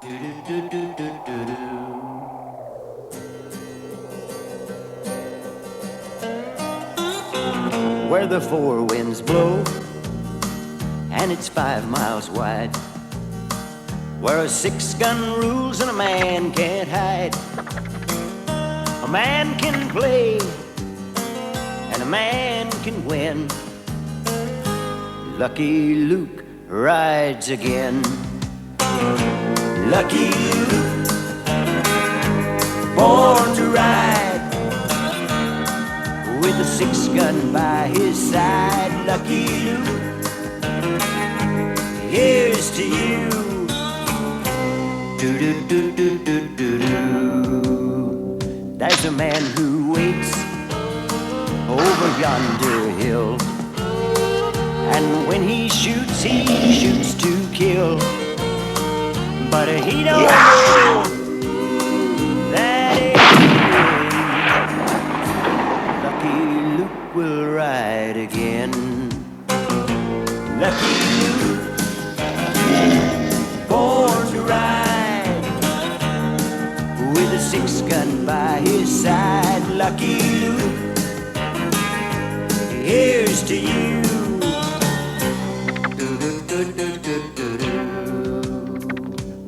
Where the four winds blow and it's 5 miles wide, where a 6-gun rules and a man can't hide. A man can play and a man can win. Lucky Luke rides again. Lucky Luke, born to ride, with a 6-gun by his side. Lucky Luke, here's to you. Do-do-do-do-do-do-do. There's a man who waits over yonder hill, and when he shoots to kill. But he don't know that Lucky Luke will ride again. Lucky Luke, born to ride, with a 6-gun by his side. Lucky Luke, here's to you.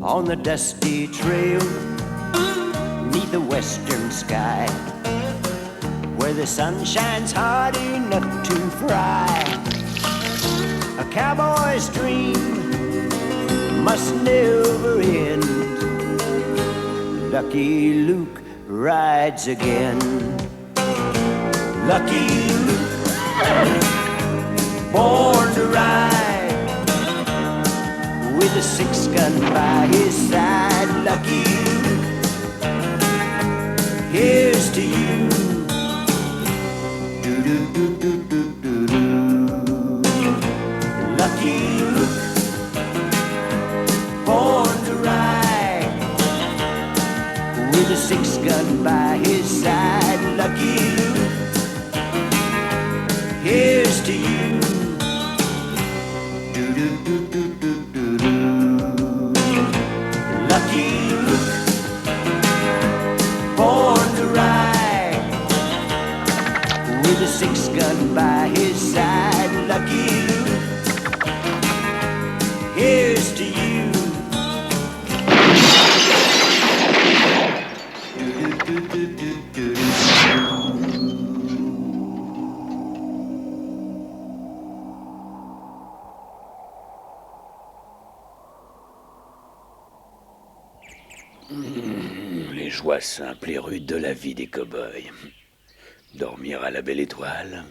On the dusty trail, neath the western sky, where the sun shines hard enough to fry, a cowboy's dream must never end. Lucky Luke rides again. Lucky Luke, born to ride, with a 6-gun by his side. Lucky Luke, here's to you. Do-do-do-do-do-do-do. Lucky Luke, born to ride, with a 6-gun by his side. Lucky Luke, here's to you. Lucky Luke, born to ride, with a 6-gun by his side. Lucky Luke, here's to you. Les joies simples et rudes de la vie des cow-boys. Dormir à la belle étoile,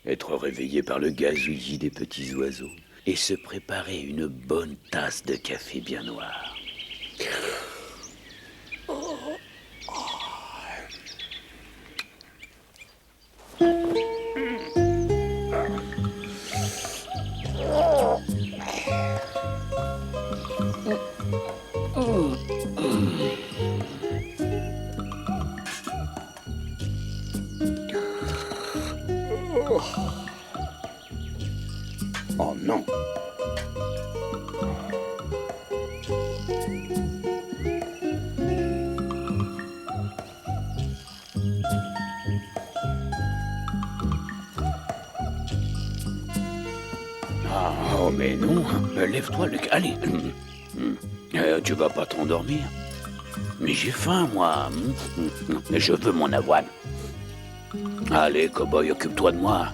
être réveillé par le gazouillis des petits oiseaux et se préparer une bonne tasse de café bien noir. Oh non. Oh mais non, lève-toi Luc, allez. Tu vas pas t'endormir? Mais j'ai faim moi. Je veux mon avoine. Allez cow-boy, occupe-toi de moi.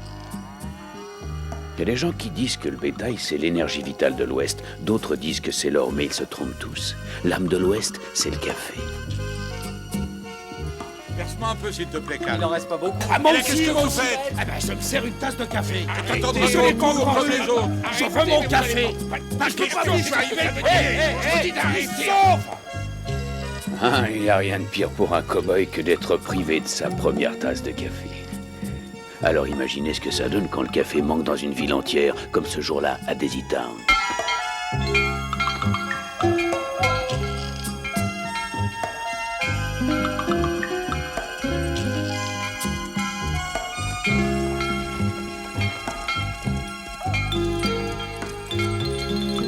Il y a des gens qui disent que le bétail, c'est l'énergie vitale de l'Ouest. D'autres disent que c'est l'or, mais ils se trompent tous. L'âme de l'Ouest, c'est le café. Verse-moi un peu, s'il te plaît, Cal. Il n'en reste pas beaucoup. Ah, moi aussi, qu'est-ce que vous faites? Eh ben, je me sers une tasse de café. Attendez, Monsieur les cons, contre les autres. je veux mon café. Parce que je peux arriver. Je vous dis d'arrêter. Ah, il n'y a rien de pire pour un cow-boy que d'être privé de sa première tasse de café. Alors imaginez ce que ça donne quand le café manque dans une ville entière, comme ce jour-là à Daisy Town.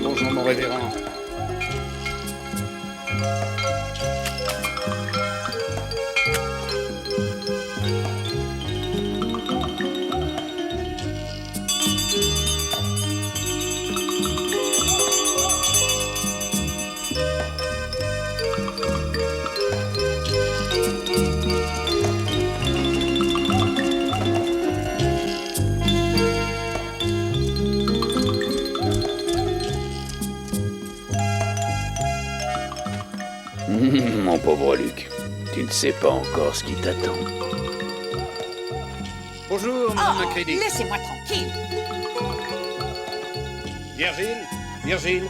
Bonjour, mon révérend. pauvre Luc, tu ne sais pas encore ce qui t'attend. Bonjour, Madame Macready. Laissez-moi tranquille. Virgile, Virgile.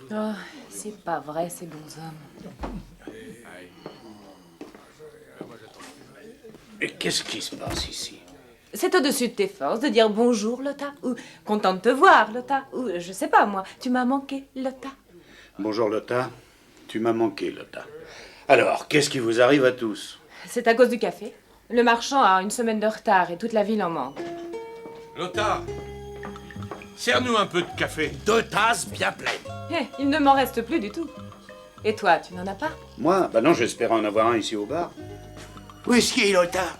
Oh, c'est pas vrai, ces bons hommes. Et qu'est-ce qui se passe ici? C'est au-dessus de tes forces de dire bonjour, Lotta, ou content de te voir, Lotta, ou je sais pas moi, tu m'as manqué, Lotta. Bonjour Lotta, tu m'as manqué Lotta. Alors, qu'est-ce qui vous arrive à tous? C'est à cause du café. Le marchand a une semaine de retard et toute la ville en manque. Lothar, sers-nous un peu de café. 2 tasses bien pleines. Il ne m'en reste plus du tout. Et toi, tu n'en as pas? Moi? Bah non, j'espère en avoir un ici au bar. Whisky, Lothar.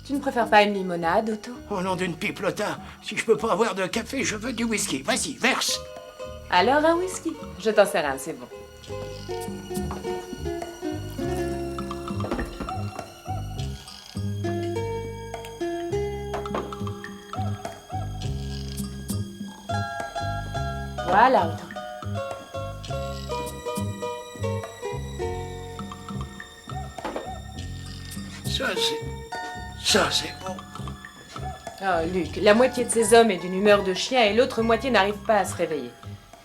Tu ne préfères pas une limonade, Otto? Au nom d'une pipe, Lothar, si je peux pas avoir de café, je veux du whisky. Vas-y, verse. Alors un whisky. Je t'en sers un, c'est bon. Voilà, Otto. Ça, c'est bon. Oh, Luc, la moitié de ces hommes est d'une humeur de chien et l'autre moitié n'arrive pas à se réveiller.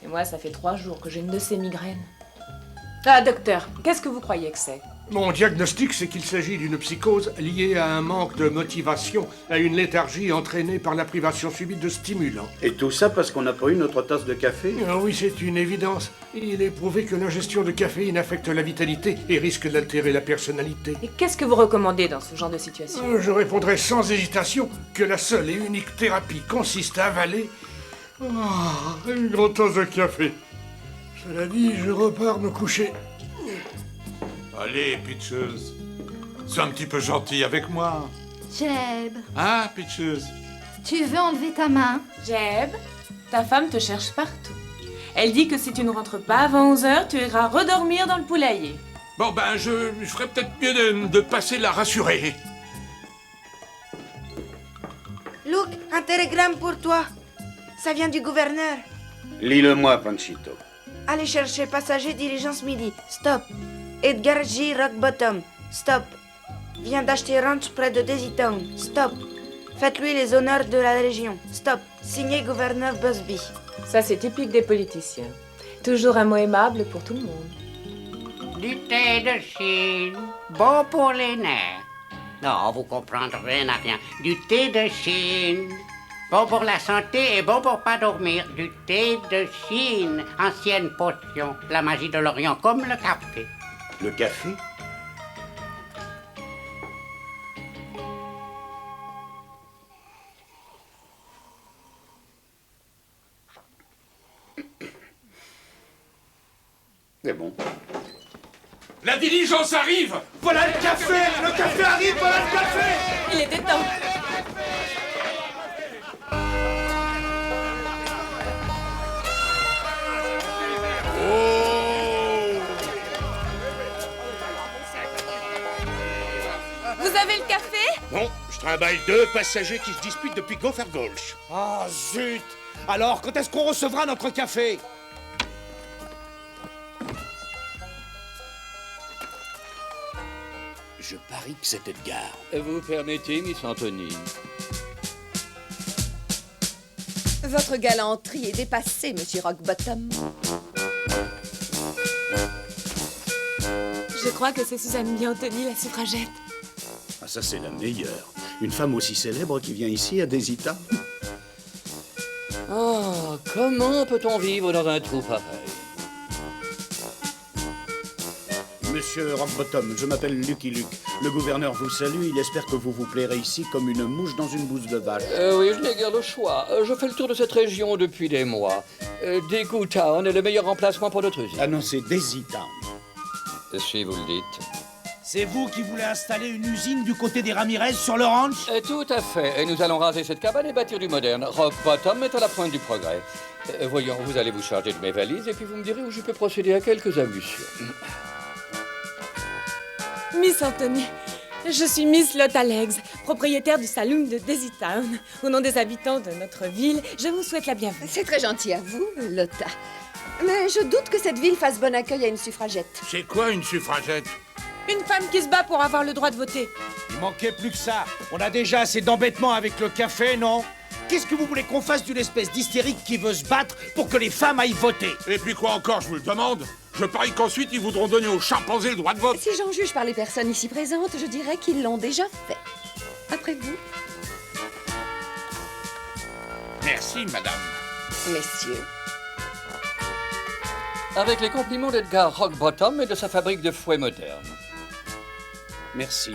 Et moi, ça fait 3 jours que j'ai une de ces migraines. Ah, docteur, qu'est-ce que vous croyez que c'est? Mon diagnostic, c'est qu'il s'agit d'une psychose liée à un manque de motivation, à une léthargie entraînée par la privation subite de stimulants. Et tout ça parce qu'on n'a pas eu notre tasse de café? Ah oui, c'est une évidence. Il est prouvé que l'ingestion de caféine affecte la vitalité et risque d'altérer la personnalité. Et qu'est-ce que vous recommandez dans ce genre de situation? Je répondrai sans hésitation que la seule et unique thérapie consiste à avaler une grande tasse de café. Cela dit, je repars me coucher. Allez, Pitcheuse. Sois un petit peu gentil avec moi. Jeb, Hein, Pitcheuse? tu veux enlever ta main? Jeb, ta femme te cherche partout. Elle dit que si tu ne rentres pas avant 11h, tu iras redormir dans le poulailler. Bon, ben, je ferais peut-être mieux de passer la rassurer. Luke, un télégramme pour toi. Ça vient du gouverneur. Lis-le-moi, Panchito. Allez chercher passager diligence midi. Stop. Edgar J. Rockbottom. Stop. Vient d'acheter ranch près de Daisytown. Stop. Faites-lui les honneurs de la Légion. Stop. Signé gouverneur Busby. Ça, c'est typique des politiciens. Toujours un mot aimable pour tout le monde. Du thé de Chine, bon pour les nerfs. Non, vous comprendrez rien. Du thé de Chine, bon pour la santé et bon pour pas dormir. Du thé de Chine, ancienne potion, la magie de l'Orient comme le café. Le café? C'est bon. La diligence arrive! Voilà le café. Le café arrive, voilà le café. Il était temps. Vous avez le café? Non, je trimballe 2 passagers qui se disputent depuis Gopher Gulch. Ah, zut. Alors, quand est-ce qu'on recevra notre café? Je parie que c'est Edgar. Vous permettez, Miss Anthony? Votre galanterie est dépassée, Monsieur Rockbottom. Je crois que c'est Suzanne Biantoni, la suffragette. Ah, ça, c'est la meilleure. Une femme aussi célèbre qui vient ici à Désita. Oh, comment peut-on vivre dans un trou pareil? Monsieur Rockbottom, je m'appelle Lucky Luke. Le gouverneur vous salue, il espère que vous vous plairez ici comme une mouche dans une bouse de vache. Oui, je n'ai guère le choix. Je fais le tour de cette région depuis des mois. Daegu Town est le meilleur emplacement pour notre usine. Ah non, c'est Daisy Town. Si vous le dites. C'est vous qui voulez installer une usine du côté des Ramirez sur le ranch? Tout à fait. Et nous allons raser cette cabane et bâtir du moderne. Rock Bottom est à la pointe du progrès. Voyons, vous allez vous charger de mes valises et puis vous me direz où je peux procéder à quelques ablutions. Miss Anthony, je suis Miss Lotta Legs, propriétaire du saloon de Daisy Town. Au nom des habitants de notre ville, je vous souhaite la bienvenue. C'est très gentil à vous, Lotta. Mais je doute que cette ville fasse bon accueil à une suffragette. C'est quoi une suffragette? Une femme qui se bat pour avoir le droit de voter. Il manquait plus que ça. On a déjà assez d'embêtements avec le café, non? Qu'est-ce que vous voulez qu'on fasse d'une espèce d'hystérique qui veut se battre pour que les femmes aillent voter? Et puis quoi encore, je vous le demande? Je parie qu'ensuite ils voudront donner aux chimpanzés le droit de vote. Si j'en juge par les personnes ici présentes, je dirais qu'ils l'ont déjà fait. Après vous. Merci, madame. Messieurs. Avec les compliments d'Edgar Rockbottom et de sa fabrique de fouets modernes. Merci.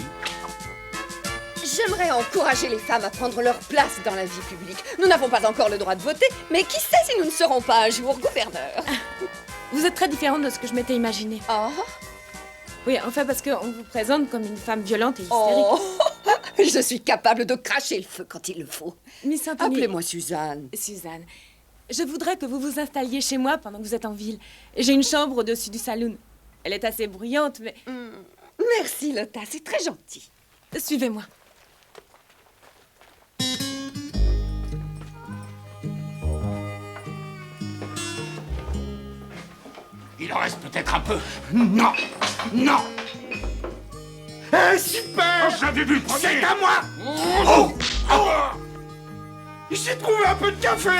J'aimerais encourager les femmes à prendre leur place dans la vie publique. Nous n'avons pas encore le droit de voter, mais qui sait si nous ne serons pas un jour gouverneurs. Vous êtes très différente de ce que je m'étais imaginé. Oh. Oui, enfin parce qu'on vous présente comme une femme violente et hystérique. Oh. Je suis capable de cracher le feu quand il le faut. Miss Anthony... Appelez-moi Suzanne. Suzanne, je voudrais que vous vous installiez chez moi pendant que vous êtes en ville. J'ai une chambre au-dessus du saloon. Elle est assez bruyante, mais... Merci, Lotta, c'est très gentil. Suivez-moi. Il en reste peut-être un peu. Non! Non! Super! Oh, j'avais vu le premier! C'est à moi! Oh! Il s'est trouvé un peu de café!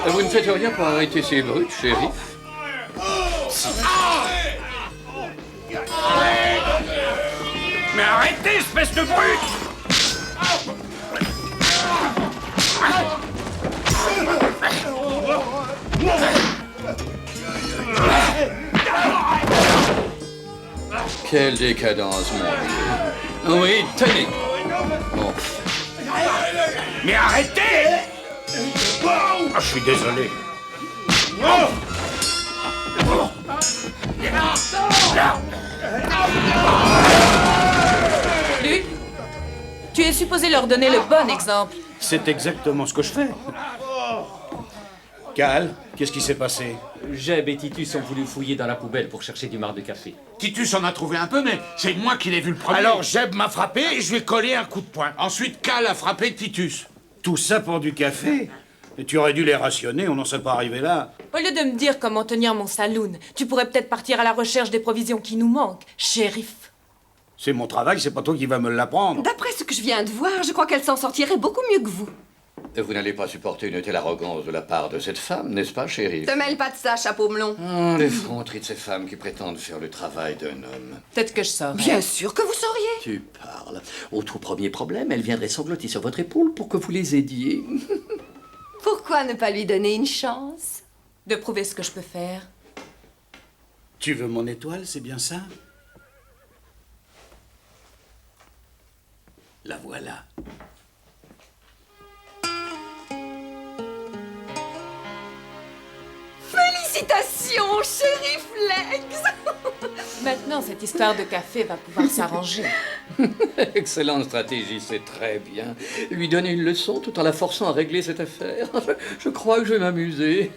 Vous ne faites rien pour arrêter ces brutes, chérie? Mais arrêtez, espèce de brute! Quelle décadence, mon Dieu. Oui, tenez. Bon. Mais arrêtez! Ah, je suis désolé. Luc, tu es supposé leur donner le bon exemple. C'est exactement ce que je fais. Cal, qu'est-ce qui s'est passé? Jeb et Titus ont voulu fouiller dans la poubelle pour chercher du marc de café. Titus en a trouvé un peu, mais c'est moi qui l'ai vu le premier. Alors Jeb m'a frappé et je lui ai collé un coup de poing. Ensuite, Cal a frappé Titus. Tout ça pour du café? Et tu aurais dû les rationner, on n'en serait pas arrivé là. Au lieu de me dire comment tenir mon saloon, tu pourrais peut-être partir à la recherche des provisions qui nous manquent, shérif. C'est mon travail, c'est pas toi qui vas me l'apprendre. D'après ce que je viens de voir, je crois qu'elle s'en sortirait beaucoup mieux que vous. Vous n'allez pas supporter une telle arrogance de la part de cette femme, n'est-ce pas, chérie? Te mêle pas de ça, chapeau melon. L'effronterie de ces femmes qui prétendent faire le travail d'un homme. Peut-être que je saurais. Bien sûr que vous sauriez. Tu parles. Au tout premier problème, elle viendrait sangloter sur votre épaule pour que vous les aidiez. Pourquoi ne pas lui donner une chance? De prouver ce que je peux faire. Tu veux mon étoile, c'est bien ça? La voilà. Félicitations, shérif Legs. Maintenant, cette histoire de café va pouvoir s'arranger. Excellente stratégie, c'est très bien. Lui donner une leçon tout en la forçant à régler cette affaire. Je crois que je vais m'amuser.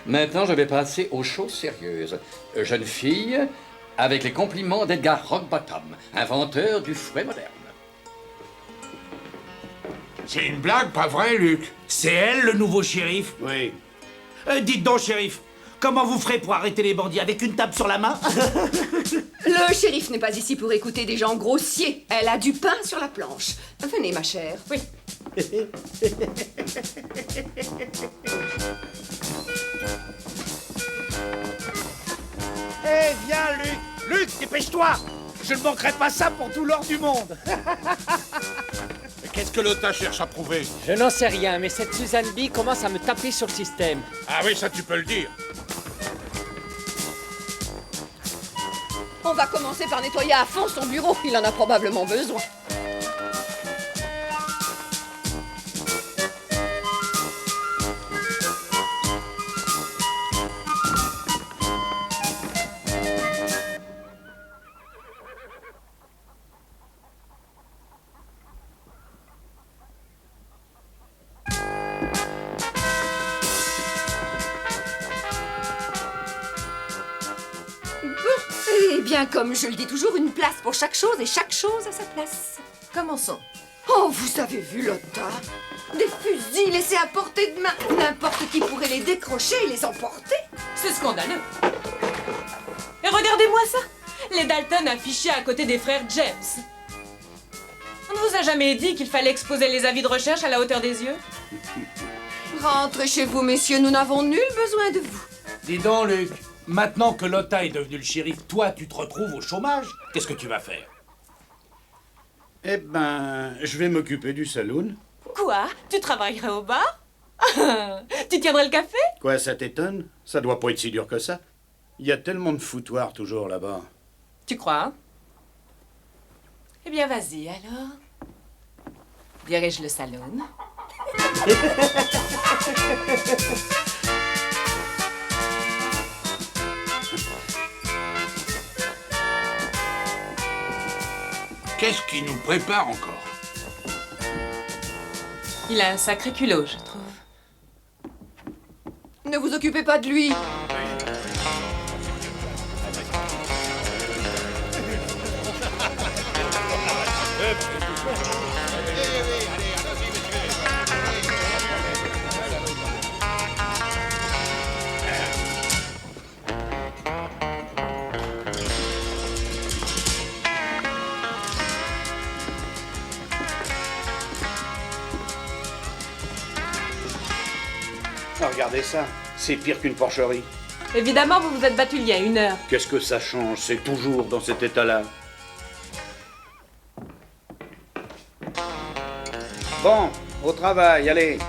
Maintenant, je vais passer aux choses sérieuses. Jeune fille, avec les compliments d'Edgar Rockbottom, inventeur du fouet moderne. C'est une blague, pas vrai, Luc? C'est elle, le nouveau shérif? Oui. Dites donc, shérif, comment vous ferez pour arrêter les bandits? Avec une table sur la main? Le shérif n'est pas ici pour écouter des gens grossiers. Elle a du pain sur la planche. Venez, ma chère. Oui. Viens, Luc. Luc, dépêche-toi. Je ne manquerai pas ça pour tout l'or du monde. Mais qu'est-ce que l'OTA cherche à prouver? Je n'en sais rien, mais cette Suzanne B commence à me taper sur le système. Ah oui, ça tu peux le dire. On va commencer par nettoyer à fond son bureau. Il en a probablement besoin. Eh bien, comme je le dis toujours, une place pour chaque chose et chaque chose à sa place. Commençons. Oh, vous avez vu l'OTA? Des fusils laissés à portée de main. N'importe qui pourrait les décrocher et les emporter. C'est scandaleux. Et regardez-moi ça. Les Dalton affichés à côté des frères James. On ne vous a jamais dit qu'il fallait exposer les avis de recherche à la hauteur des yeux? Rentrez chez vous, messieurs, nous n'avons nul besoin de vous. Dis donc, Luc. Maintenant que l'OTA est devenu le shérif, toi, tu te retrouves au chômage. Qu'est-ce que tu vas faire? Eh ben, je vais m'occuper du saloon. Quoi? Tu travaillerais au bar? Tu tiendrais le café? Quoi, ça t'étonne? Ça doit pas être si dur que ça. Il y a tellement de foutoirs toujours là-bas. Tu crois? Eh bien, vas-y, alors. Dirige le salon. Qu'est-ce qui nous prépare encore? Il a un sacré culot, je trouve. Ne vous occupez pas de lui. Ah, regardez ça, c'est pire qu'une porcherie. Évidemment, vous vous êtes battu il y a 1 heure. Qu'est-ce que ça change? C'est toujours dans cet état-là. Bon, au travail, allez.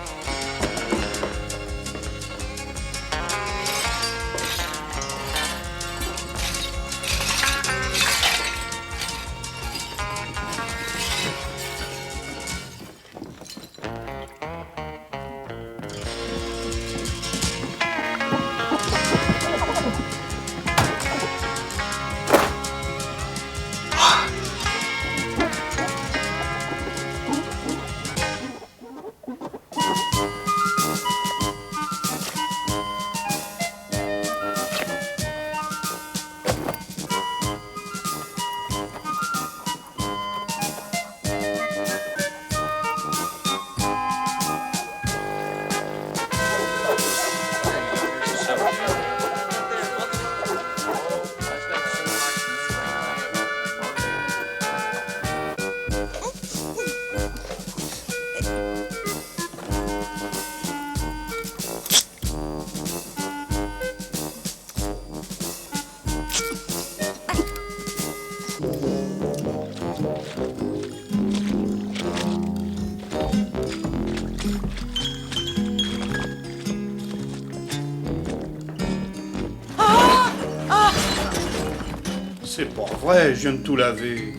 C'est pas vrai, je viens de tout laver.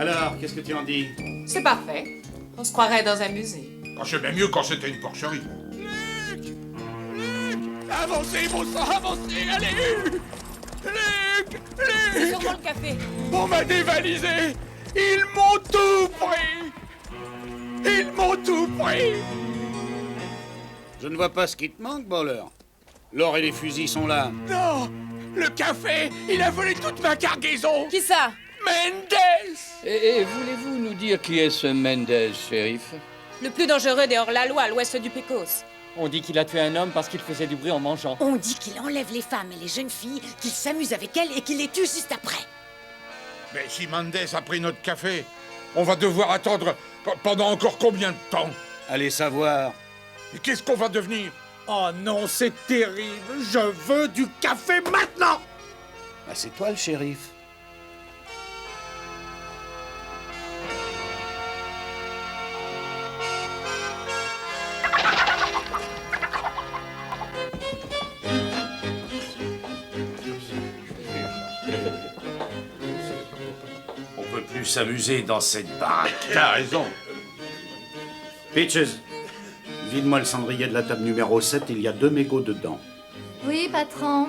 Alors, qu'est-ce que tu en dis? C'est parfait. On se croirait dans un musée. Ah, c'est bien mieux quand c'était une porcherie. Avancez, bon sang, avancez, allez, Luc! C'est sûrement le café. On m'a dévalisé! Ils m'ont tout pris! Ils m'ont tout pris! Je ne vois pas ce qui te manque, Baller. L'or et les fusils sont là. Non! Le café! Il a volé toute ma cargaison! Qui ça? Mendes! Et voulez-vous nous dire qui est ce Mendes, shérif? Le plus dangereux des hors-la-loi à l'ouest du Pecos. On dit qu'il a tué un homme parce qu'il faisait du bruit en mangeant. On dit qu'il enlève les femmes et les jeunes filles, qu'il s'amuse avec elles et qu'il les tue juste après. Mais si Mendes a pris notre café, on va devoir attendre pendant encore combien de temps? Allez savoir. Et qu'est-ce qu'on va devenir? Oh non, c'est terrible. Je veux du café maintenant. Bah, c'est toi le shérif. On peut plus s'amuser dans cette baraque. T'as raison. Peaches, vide-moi le cendrier de la table numéro 7, il y a 2 mégots dedans. Oui, patron.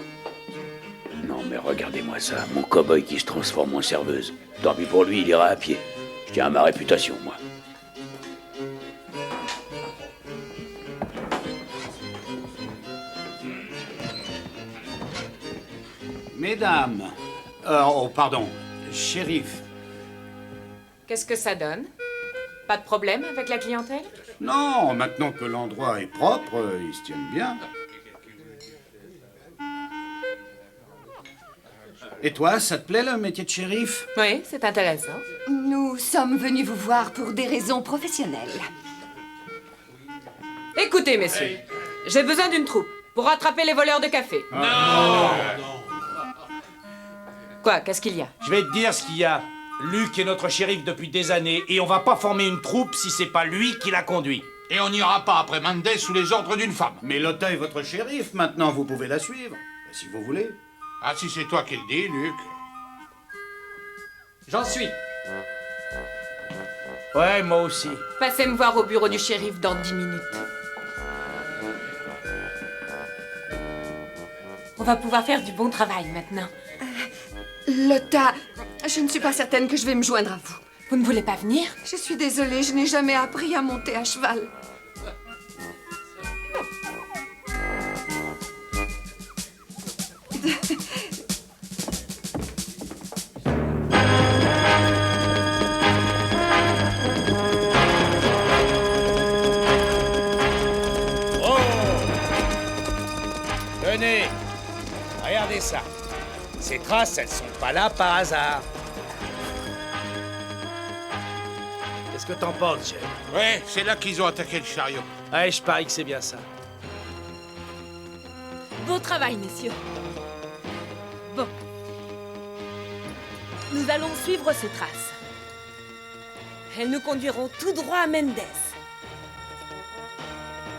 Non, mais regardez-moi ça, mon cow-boy qui se transforme en serveuse. Tant pis pour lui, il ira à pied. Je tiens à ma réputation, moi. Mesdames, oh pardon, shérif. Qu'est-ce que ça donne? Pas de problème avec la clientèle? Non, maintenant que l'endroit est propre, ils se tiennent bien. Et toi, ça te plaît le métier de shérif? Oui, c'est intéressant. Nous sommes venus vous voir pour des raisons professionnelles. Écoutez, messieurs, j'ai besoin d'une troupe pour rattraper les voleurs de café. Non! Quoi? Qu'est-ce qu'il y a? Je vais te dire ce qu'il y a. Luc est notre shérif depuis des années et on va pas former une troupe si c'est pas lui qui la conduit. Et on n'ira pas après Mendes sous les ordres d'une femme. Mais Lotta est votre shérif, maintenant vous pouvez la suivre, si vous voulez. Ah, si c'est toi qui le dis, Luc. J'en suis. Ouais, moi aussi. Passez me voir au bureau du shérif dans 10 minutes. On va pouvoir faire du bon travail maintenant. Lotta, je ne suis pas certaine que je vais me joindre à vous. Vous ne voulez pas venir? Je suis désolée, je n'ai jamais appris à monter à cheval. Tenez, regardez ça. Ces traces, elles sont pas là par hasard. Qu'est-ce que t'en penses, Jeff? Ouais, c'est là qu'ils ont attaqué le chariot. Ouais, je parie que c'est bien ça. Beau travail, messieurs. Bon. Nous allons suivre ces traces. Elles nous conduiront tout droit à Mendes.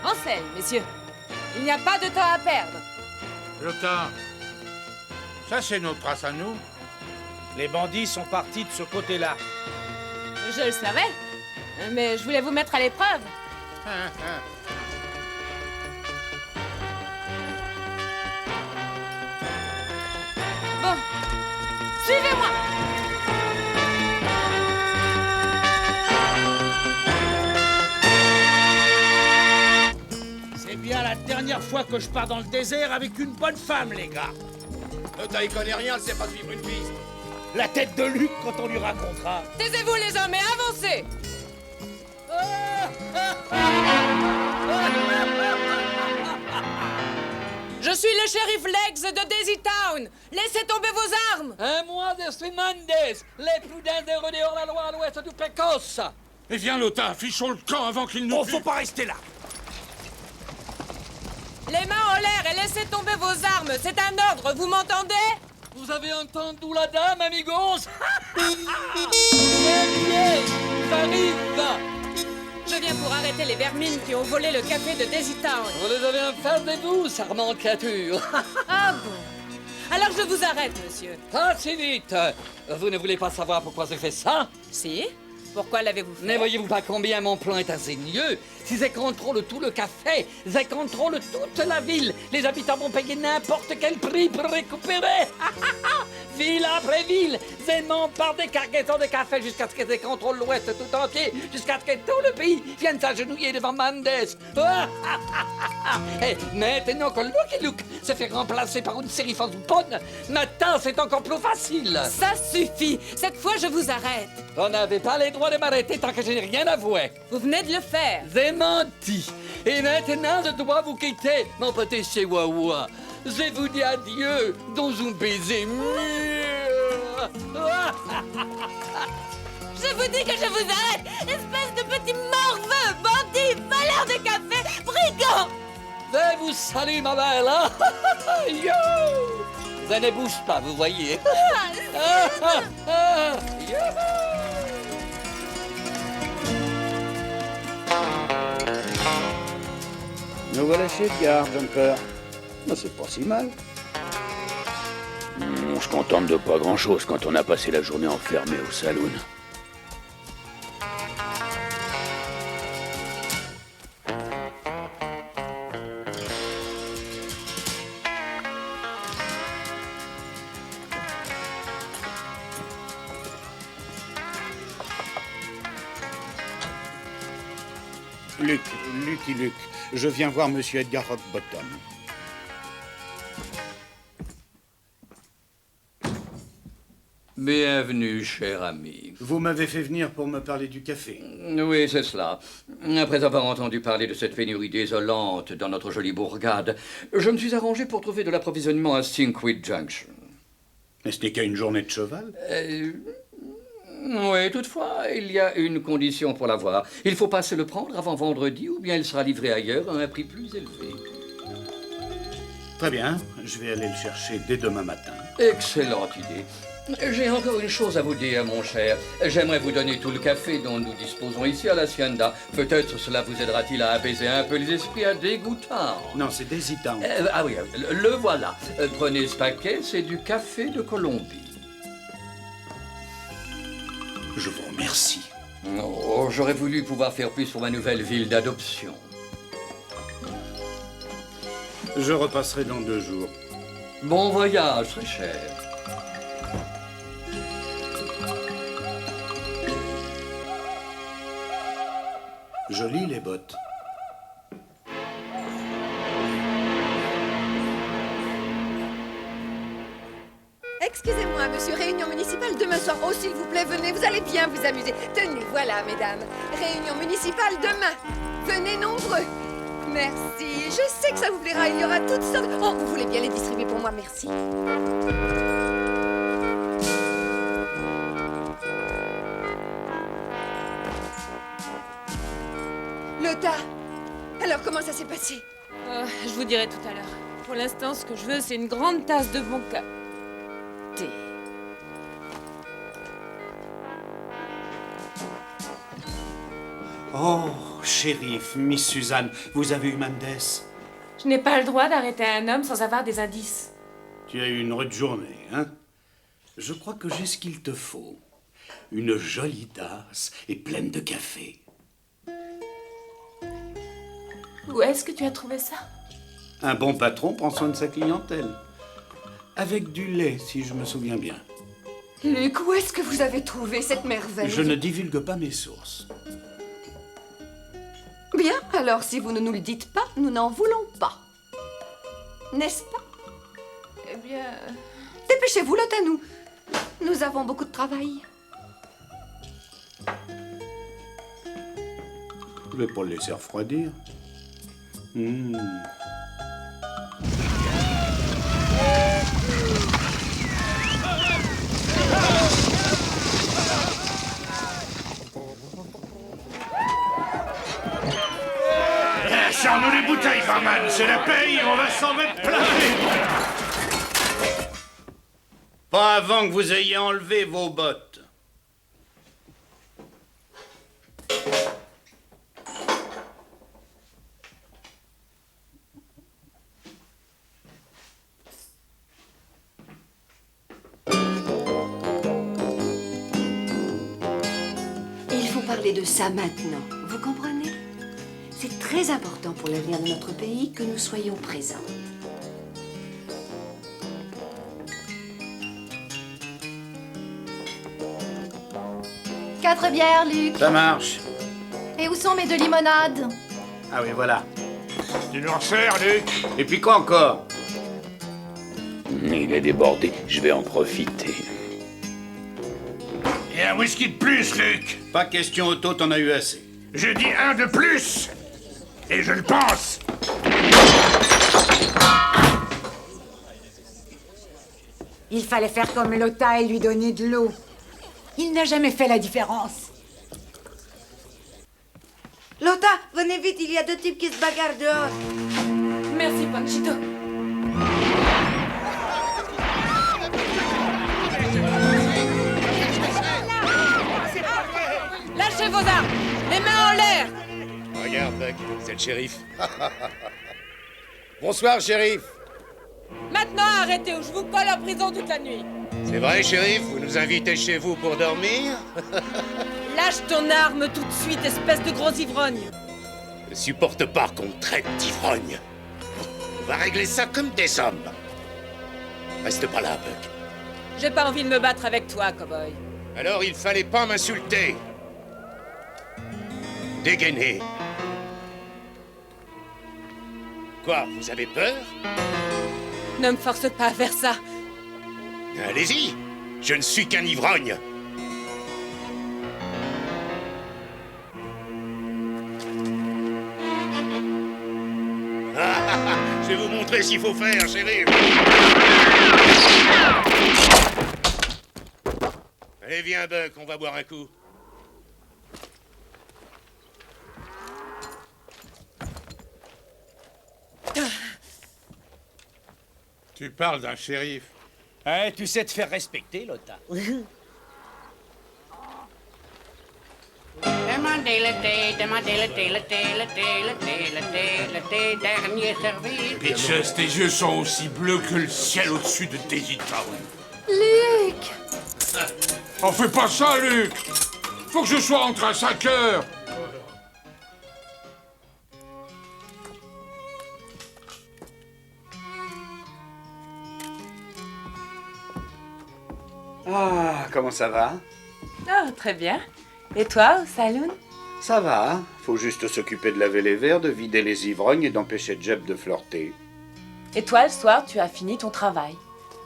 En selle, messieurs. Il n'y a pas de temps à perdre. Lothar, ça c'est nos traces à nous. Les bandits sont partis de ce côté-là. Je le savais. Mais je voulais vous mettre à l'épreuve. Bon. Suivez-moi. C'est bien la dernière fois que je pars dans le désert avec une bonne femme, les gars. Lothar, il connaît rien, elle sait pas suivre une piste. La tête de Luc quand on lui racontera. Taisez-vous les hommes et avancez. Je suis le shérif Legs de Daisy Town. Laissez tomber vos armes. Et moi, je suis Mendes, les plus dangereux des hors-la-loi à l'ouest du Pecos. Et viens, Lothar, fichons le camp avant qu'il nous tue. Faut pas rester là. Les mains en l'air et laissez tomber vos armes. C'est un ordre, vous m'entendez? Vous avez entendu la dame, amigos? J'arrive. Je viens pour arrêter les vermines qui ont volé le café de Daisy Town. Vous les avez en face de vous, charmante créature. Ah bon? Alors je vous arrête, monsieur. Pas si vite. Vous ne voulez pas savoir pourquoi j'ai fait ça? Si. Pourquoi l'avez-vous fait? Ne voyez-vous pas combien mon plan est ingénieux? Si ils contrôlent tout le café, ils contrôlent toute la ville. Les habitants vont payer n'importe quel prix pour récupérer. Ville après ville, ils montent par des cargaisons de café jusqu'à ce qu'ils contrôlent l'Ouest tout entier, jusqu'à ce que tout le pays vienne s'agenouiller devant Mendes. Et maintenant que Lucky Luke se fait remplacer par une sérifance bonne, maintenant c'est encore plus facile. Ça suffit. Cette fois, je vous arrête. Vous n'avez pas le droit de m'arrêter tant que je n'ai rien avoué. Vous venez de le faire. J'ai menti. Et maintenant, je dois vous quitter, mon petit chihuahua. Je vous dis adieu dans un baiser. Je vous dis que je vous arrête, espèce de petit morveux, bandit, voleur de café, brigand. Je vous salue, ma belle. Yo! Je ne bouge pas, vous voyez. Nous voilà chez Edgar, Jumper. Mais c'est pas si mal. On se contente de pas grand-chose quand on a passé la journée enfermé au saloon. Lucky Luke, je viens voir Monsieur Edgar Rockbottom. Bienvenue, cher ami. Vous m'avez fait venir pour me parler du café. Oui, c'est cela. Après avoir entendu parler de cette pénurie désolante dans notre jolie bourgade, je me suis arrangé pour trouver de l'approvisionnement à Sinquid Junction. Mais ce n'est qu'à une journée de cheval? Oui, toutefois, il y a une condition pour l'avoir. Il faut pas se le prendre avant vendredi, ou bien il sera livré ailleurs à un prix plus élevé. Très bien, je vais aller le chercher dès demain matin. Excellente idée. J'ai encore une chose à vous dire, mon cher. J'aimerais vous donner tout le café dont nous disposons ici à l'Hacienda. Peut-être cela vous aidera-t-il à apaiser un peu les esprits à dégoûtants. Non, c'est désitant. Ah oui, le voilà. Prenez ce paquet, c'est du café de Colombie. Je vous remercie. Oh, j'aurais voulu pouvoir faire plus pour ma nouvelle ville d'adoption. Je repasserai dans 2 jours. Bon voyage, très cher. Jolies les bottes. Excusez-moi, monsieur, réunion municipale demain soir. Oh, s'il vous plaît, venez, vous allez bien vous amuser. Tenez, voilà, mesdames. Réunion municipale demain. Venez nombreux. Merci. Je sais que ça vous plaira, il y aura toutes sortes... Oh, vous voulez bien les distribuer pour moi, merci. Lotta, alors comment ça s'est passé? Je vous dirai tout à l'heure. Pour l'instant, ce que je veux, c'est une grande tasse de bon café. Oh, shérif, Miss Suzanne, vous avez eu Mendes? Je n'ai pas le droit d'arrêter un homme sans avoir des indices. Tu as eu une rude journée, hein? Je crois que j'ai ce qu'il te faut. Une jolie tasse et pleine de café. Où est-ce que tu as trouvé ça? Un bon patron prend soin de sa clientèle. Avec du lait, si je me souviens bien. Luc, où est-ce que vous avez trouvé cette merveille? Je ne divulgue pas mes sources. Bien, alors si vous ne nous le dites pas, nous n'en voulons pas. N'est-ce pas? Eh bien... Dépêchez-vous, Lotta, nous avons beaucoup de travail. Je vais pas le laisser refroidir. Sors-nous les bouteilles, barman. C'est la paye, on va s'en mettre plein. Pas avant que vous ayez enlevé vos bottes. faut parler de ça maintenant. Vous comprenez? C'est très important pour l'avenir de notre pays que nous soyons présents. Quatre bières, Luc. Ça marche. Et où sont mes 2 limonades? Ah oui, voilà. Tu nous resserres, Luc? Et puis quoi encore? Il est débordé, je vais en profiter. Et un whisky de plus, Luc. Pas question auto, t'en as eu assez. Je dis un de plus. Et je le pense. Il fallait faire comme Lotta et lui donner de l'eau. Il n'a jamais fait la différence. Lotta, venez vite, il y a 2 types qui se bagarrent dehors. Merci, Panchito. Lâchez vos armes! Les mains en l'air! Regarde, Buck, c'est le shérif. Bonsoir, shérif. Maintenant, arrêtez ou je vous colle en prison toute la nuit. C'est vrai, shérif, vous nous invitez chez vous pour dormir? Lâche ton arme tout de suite, espèce de gros ivrogne. Je supporte pas qu'on me traite d'ivrogne. On va régler ça comme des hommes. Reste pas là, Buck. J'ai pas envie de me battre avec toi, cowboy. Alors il fallait pas m'insulter. Dégainer. Quoi, vous avez peur? Ne me force pas à faire ça. Allez-y, je ne suis qu'un ivrogne. Je vais vous montrer ce qu'il faut faire, shérif. Allez, viens, Buck, on va boire un coup. Tu parles d'un shérif. Hein, tu sais te faire respecter, Lotta. Demandez le thé, demandez le thé, le thé, le thé, le thé, le thé, le thé, dernier service. Bitches, tes yeux sont aussi bleus que le ciel au-dessus de Daisy Town. Luc! On fait pas ça, Luc! Faut que je sois rentré à 5 heures! Ah, comment ça va? Oh, très bien. Et toi, au saloon? Ça va. Faut juste s'occuper de laver les verres, de vider les ivrognes et d'empêcher Jeb de flirter. Et toi, le soir, tu as fini ton travail.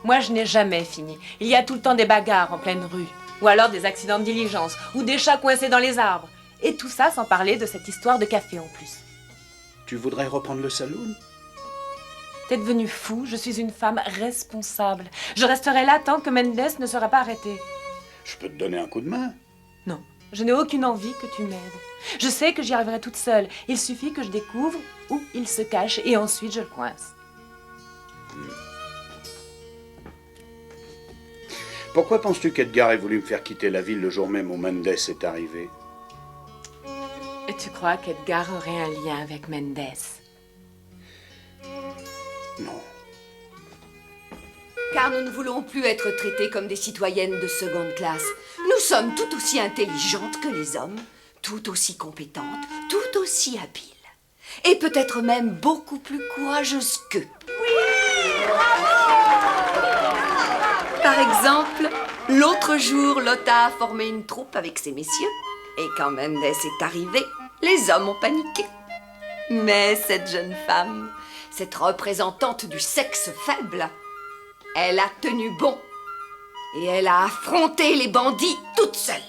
Moi, je n'ai jamais fini. Il y a tout le temps des bagarres en pleine rue. Ou alors des accidents de diligence. Ou des chats coincés dans les arbres. Et tout ça sans parler de cette histoire de café en plus. Tu voudrais reprendre le saloon? T'es devenu fou, je suis une femme responsable. Je resterai là tant que Mendes ne sera pas arrêté. Je peux te donner un coup de main. Non, je n'ai aucune envie que tu m'aides. Je sais que j'y arriverai toute seule. Il suffit que je découvre où il se cache et ensuite je le coince. Pourquoi penses-tu qu'Edgar ait voulu me faire quitter la ville le jour même où Mendes est arrivé? Et tu crois qu'Edgar aurait un lien avec Mendes? Non. Car nous ne voulons plus être traités comme des citoyennes de seconde classe. Nous sommes tout aussi intelligentes que les hommes, tout aussi compétentes, tout aussi habiles. Et peut-être même beaucoup plus courageuses qu'eux. Oui, bravo! Par exemple, l'autre jour, Lotta a formé une troupe avec ces messieurs. Et quand Mendes est arrivé, les hommes ont paniqué. Mais cette jeune femme, cette représentante du sexe faible, elle a tenu bon. Et elle a affronté les bandits toute seule.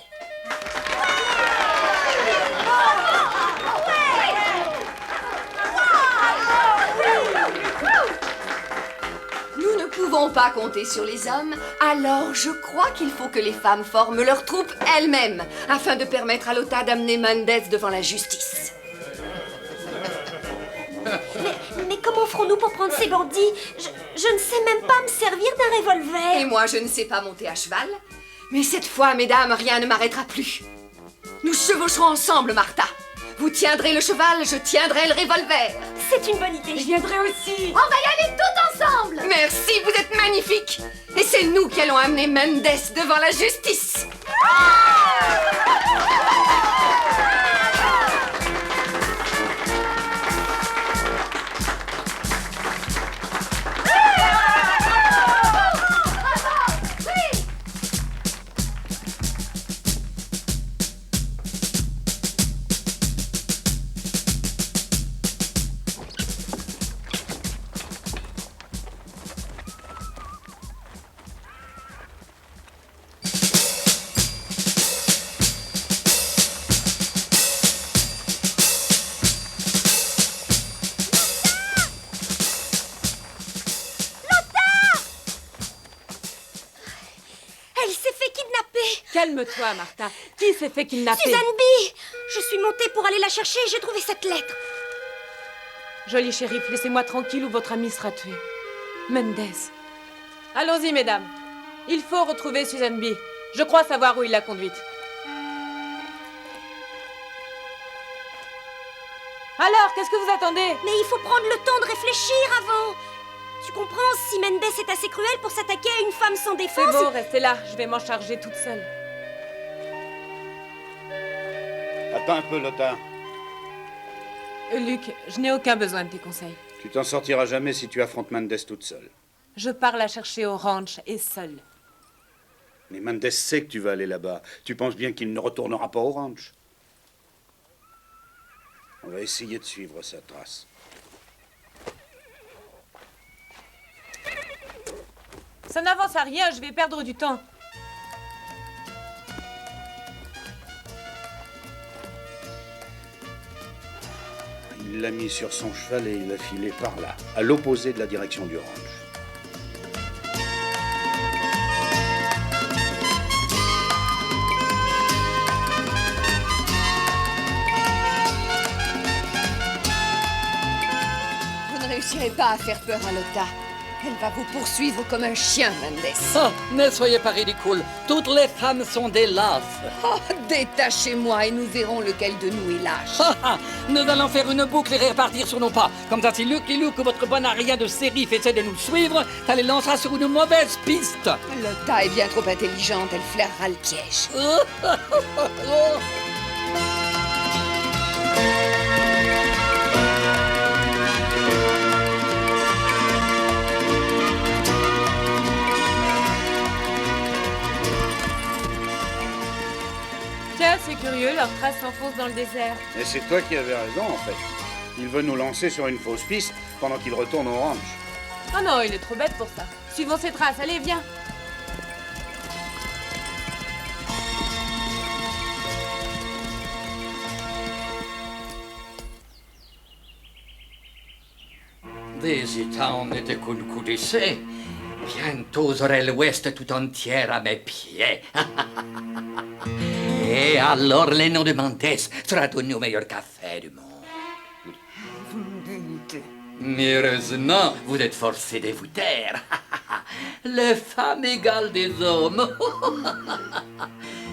Nous ne pouvons pas compter sur les hommes, alors je crois qu'il faut que les femmes forment leur troupe elles-mêmes, afin de permettre à Lotta d'amener Mendes devant la justice. Mais comment ferons-nous pour prendre ces bandits? Je ne sais même pas me servir d'un revolver. Et moi, je ne sais pas monter à cheval. Mais cette fois, mesdames, rien ne m'arrêtera plus. Nous chevaucherons ensemble, Martha. Vous tiendrez le cheval, je tiendrai le revolver. C'est une bonne idée. Je viendrai aussi. On va y aller toutes ensemble. Merci, vous êtes magnifiques. Et c'est nous qui allons amener Mendes devant la justice. Calme-toi, Martha. Qui s'est fait kidnapper? Suzanne B! Je suis montée pour aller la chercher et j'ai trouvé cette lettre. Joli shérif, laissez-moi tranquille ou votre ami sera tué. Mendes. Allons-y, mesdames. Il faut retrouver Suzanne B. Je crois savoir où il l'a conduite. Alors, qu'est-ce que vous attendez? Mais il faut prendre le temps de réfléchir avant. Tu comprends, si Mendes est assez cruel pour s'attaquer à une femme sans défense... C'est bon, restez là. Je vais m'en charger toute seule. Attends un peu, Lothar. Luc, je n'ai aucun besoin de tes conseils. Tu t'en sortiras jamais si tu affrontes Mendes toute seule. Je pars la chercher au ranch et seule. Mais Mendes sait que tu vas aller là-bas. Tu penses bien qu'il ne retournera pas au ranch? On va essayer de suivre sa trace. Ça n'avance à rien, je vais perdre du temps. Il l'a mis sur son cheval et il l'a filé par là, à l'opposé de la direction du ranch. Vous ne réussirez pas à faire peur à Lothar. Elle va vous poursuivre comme un chien, Mendes. Oh, ne soyez pas ridicule. Toutes les femmes sont des lâches. Oh, détachez-moi et nous verrons lequel de nous est lâche. Nous allons faire une boucle et repartir sur nos pas. Comme ça, si Lucky Luke ou votre bon arien de shérif essaie de nous suivre, ça les lancera sur une mauvaise piste. Lothar est bien trop intelligente, elle flairera le piège. Tiens, c'est curieux, leur trace s'enfonce dans le désert. Et c'est toi qui avais raison, en fait. Il veut nous lancer sur une fausse piste pendant qu'il retourne au ranch. Oh non, il est trop bête pour ça. Suivons ses traces, allez, viens. Daisy Town n'était qu'un coup d'essai. Bientôt j'aurai l'Ouest tout entière à mes pieds. Et alors le nom de Mendes sera donné au meilleur café du monde. Mais heureusement, vous êtes forcés de vous taire. Les femmes égales des hommes.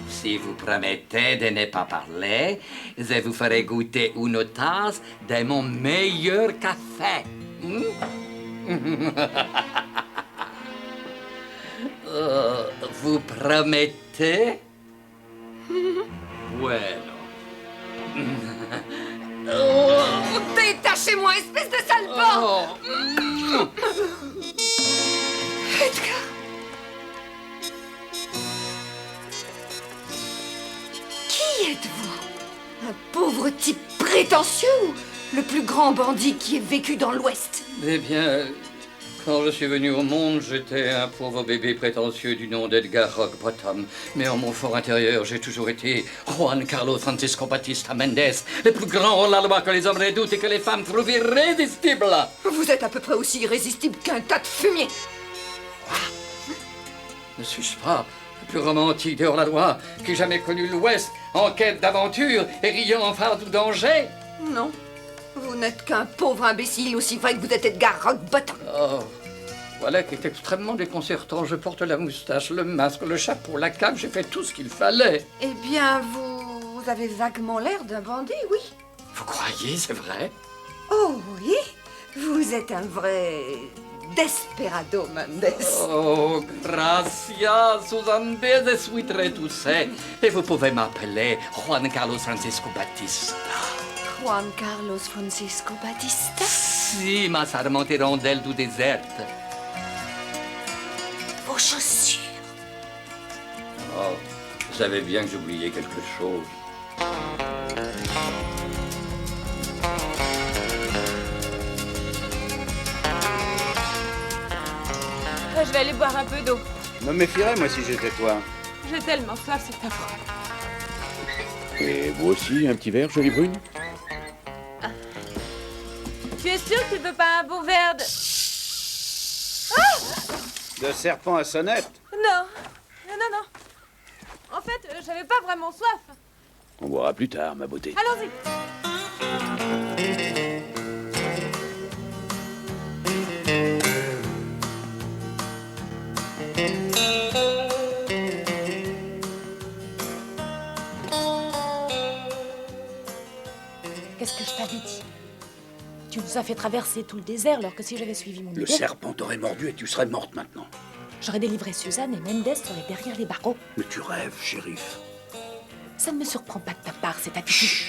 Si vous promettez de ne pas parler, je vous ferai goûter une tasse de mon meilleur café. Vous promettez? Bueno. Détachez-moi, espèce de sale porc! Edgar! Qui êtes-vous? Un pauvre type prétentieux ou le plus grand bandit qui ait vécu dans l'Ouest? Eh bien, quand je suis venu au monde, j'étais un pauvre bébé prétentieux du nom d'Edgar Rockbottom. Mais en mon fort intérieur, j'ai toujours été Juan Carlos Francisco Batista Mendes, le plus grand hors-la-loi que les hommes redoutent et que les femmes trouvent irrésistible. Vous êtes à peu près aussi irrésistible qu'un tas de fumier. Ne suis-je pas le plus romantique des hors-la-loi qui ait jamais connu l'Ouest en quête d'aventure et riant en phare du danger? Non. Vous n'êtes qu'un pauvre imbécile aussi vrai que vous êtes Edgar Rockbottom. Oh, voilà qui est extrêmement déconcertant. Je porte la moustache, le masque, le chapeau, la cape, j'ai fait tout ce qu'il fallait. Eh bien, vous avez vaguement l'air d'un bandit, oui. Vous croyez, c'est vrai? Oh oui, vous êtes un vrai desperado, Mendes. Oh, gracias, Susan B. Je suis très douce. Et vous pouvez m'appeler Juan Carlos Francisco Batista. Juan Carlos Francisco Batista? Si, ma charmante hirondelle du désert. Vos chaussures. Oh, je savais bien que j'oubliais quelque chose. Je vais aller boire un peu d'eau. Je me méfierais, moi, si j'étais toi. J'ai tellement soif, c'est affreux. Et vous aussi, un petit verre, jolie brune? Tu es sûr que tu veux pas un bon verre de... De serpent à sonnette? Non. Non. En fait, j'avais pas vraiment soif. On boira plus tard, ma beauté. Allons-y. Qu'est-ce que je t'avais dit? Tu nous as fait traverser tout le désert alors que si j'avais suivi mon Le idée, serpent t'aurait mordu et tu serais morte maintenant. j'aurais délivré Suzanne et Mendes serait derrière les barreaux. Mais tu rêves, shérif. Ça ne me surprend pas de ta part, cette attitude.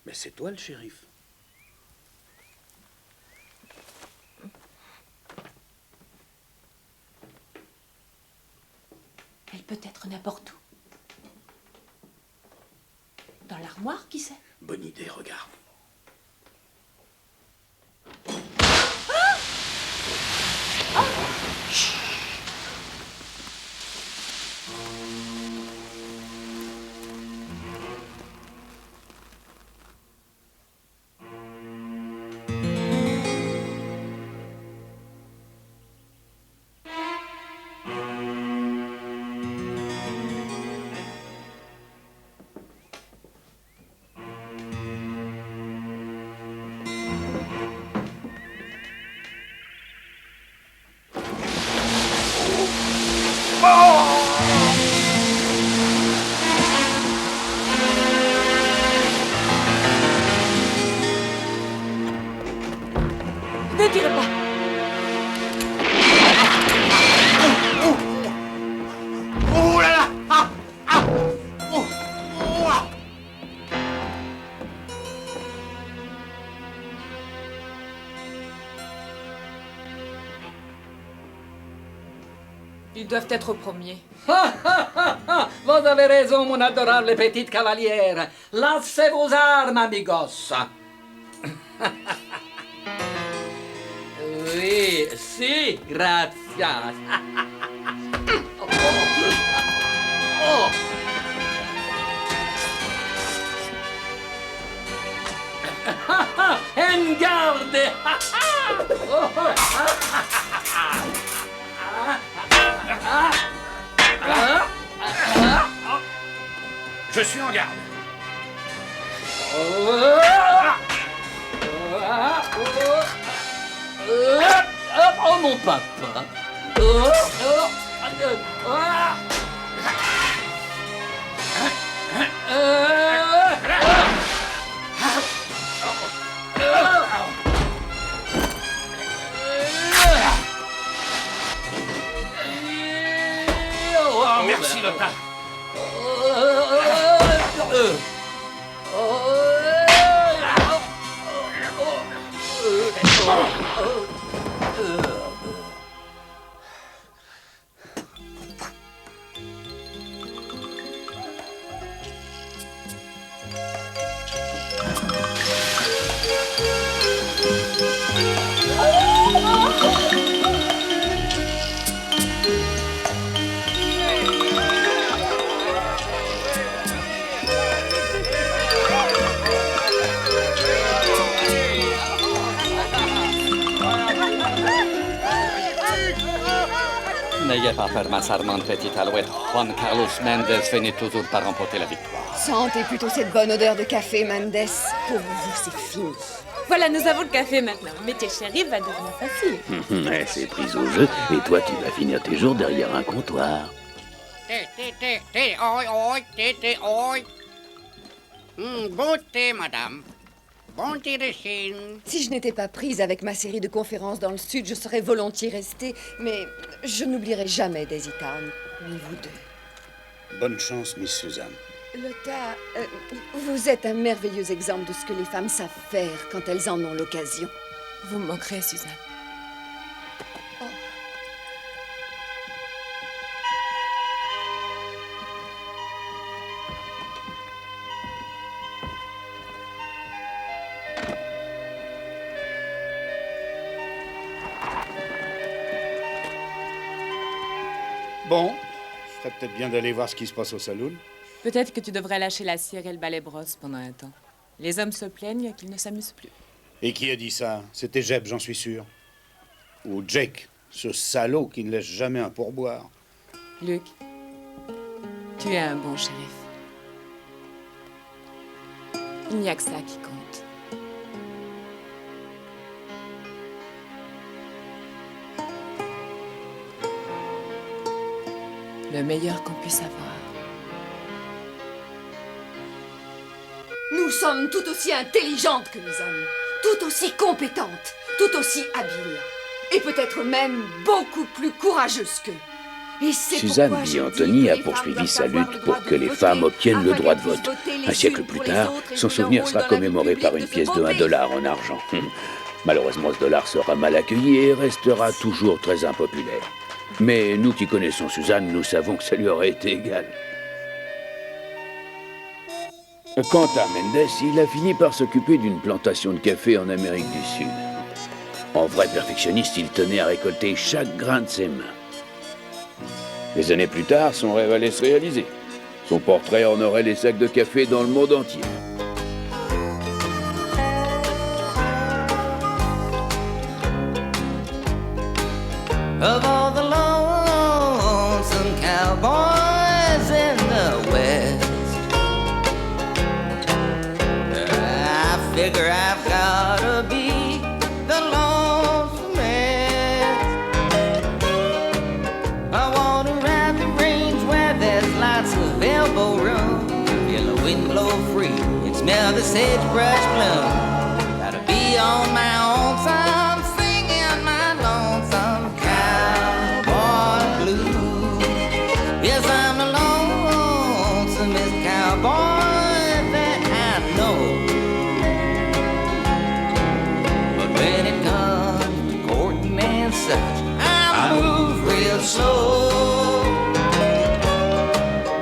Mais c'est toi le shérif. Elle peut être n'importe où. Dans l'armoire, qui sait? Bonne idée, regarde. Ne tirez pas. Oh là là! Ah! Ah! Oh! Oh! Ah! Ils doivent être au premier. Vous avez raison, mon adorable petite cavalière. Lancez vos armes, amigos. Oui, si, gracias. Oh. En garde. Je suis en garde. Oh mon papa. Oh, merci, Lotta. N'ayez pas peur, ma charmante petite alouette. Juan Carlos Mendes finit toujours par remporter la victoire. Sentez plutôt cette bonne odeur de café, Mendes. Pour vous, c'est fini. Voilà, nous avons le café maintenant. Mais tes shérif va devenir facile. Elle s'est prise au jeu, et toi, tu vas finir tes jours derrière un comptoir. Oi. Bon thé, madame. Bon thé de Chine. Si je n'étais pas prise avec ma série de conférences dans le Sud, je serais volontiers restée. Mais je n'oublierai jamais Daisy Town, ni vous deux. Bonne chance, Miss Suzanne. Lotta, vous êtes un merveilleux exemple de ce que les femmes savent faire quand elles en ont l'occasion. Vous me manquerez, Suzanne. Bon, je ferais peut-être bien d'aller voir ce qui se passe au saloon. Peut-être que tu devrais lâcher la cire et le balai brosse pendant un temps. Les hommes se plaignent qu'ils ne s'amusent plus. Et qui a dit ça? C'était Jeb, j'en suis sûr. Ou Jake, ce salaud qui ne laisse jamais un pourboire. Luc, tu es un bon shérif. Il n'y a que ça qui compte. Le meilleur qu'on puisse avoir. Nous sommes tout aussi intelligentes que les hommes, tout aussi compétentes, tout aussi habiles, et peut-être même beaucoup plus courageuses qu'eux. Et c'est Suzanne pourquoi je Biantoni dis a que les poursuivi femmes sa doivent avoir lutte le droit pour que de les voter femmes obtiennent le afin droit de qu'elles vote. puissent voter les Un siècle unes plus pour les tard, autres et son que leur souvenir rôle sera dans la commémoré République par une de se pièce de voter. $1 en argent. Malheureusement, ce dollar sera mal accueilli et restera toujours très impopulaire. Mais nous qui connaissons Suzanne, nous savons que ça lui aurait été égal. Quant à Mendes, il a fini par s'occuper d'une plantation de café en Amérique du Sud. En vrai perfectionniste, il tenait à récolter chaque grain de ses mains. Des années plus tard, son rêve allait se réaliser. Son portrait ornerait les sacs de café dans le monde entier. Of all the lonesome cowboys in the West, I figure I've gotta be the lonesomest. I want to ride the range where there's lots of elbow room, feel the wind blow free and smell the sagebrush bloom. Gotta be on my own time, singing my lonesome cowboy blues. Yes, I'm the lonesomest cowboy that I know. But when it comes to courting and such, I move real slow.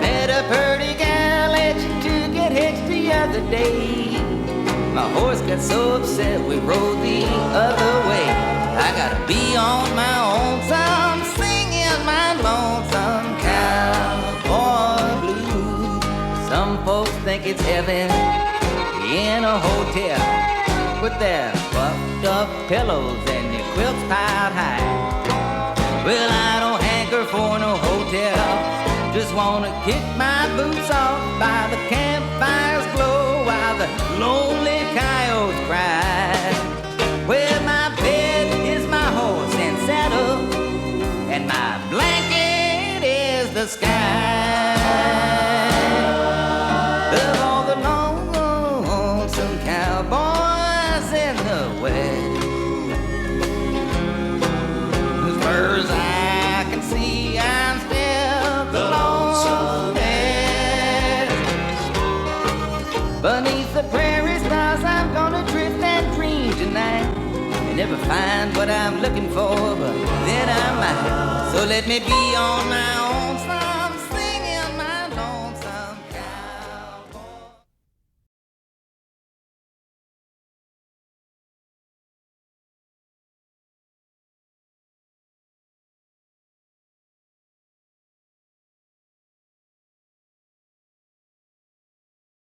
Met a pretty gal at to get hitched the other day. My horse got so upset we rode the other way. I gotta be on my own time, singing my lonesome cowboy blues. Some folks think it's heaven in a hotel with their puffed up pillows and their quilts piled high. Well, I don't hanker for no hotel, just wanna kick my boots off by the campfire's glow while the lonely coyotes cry. Well, my bed is my horse and saddle, and my blanket is the sky. Of all the lonesome cowboys in the West, as far as I can see, I'm still the lonesomest. Beneath the prairie stars, I'm gonna drift and dream tonight. May never find what I'm looking for, but then I might. So let me be on my own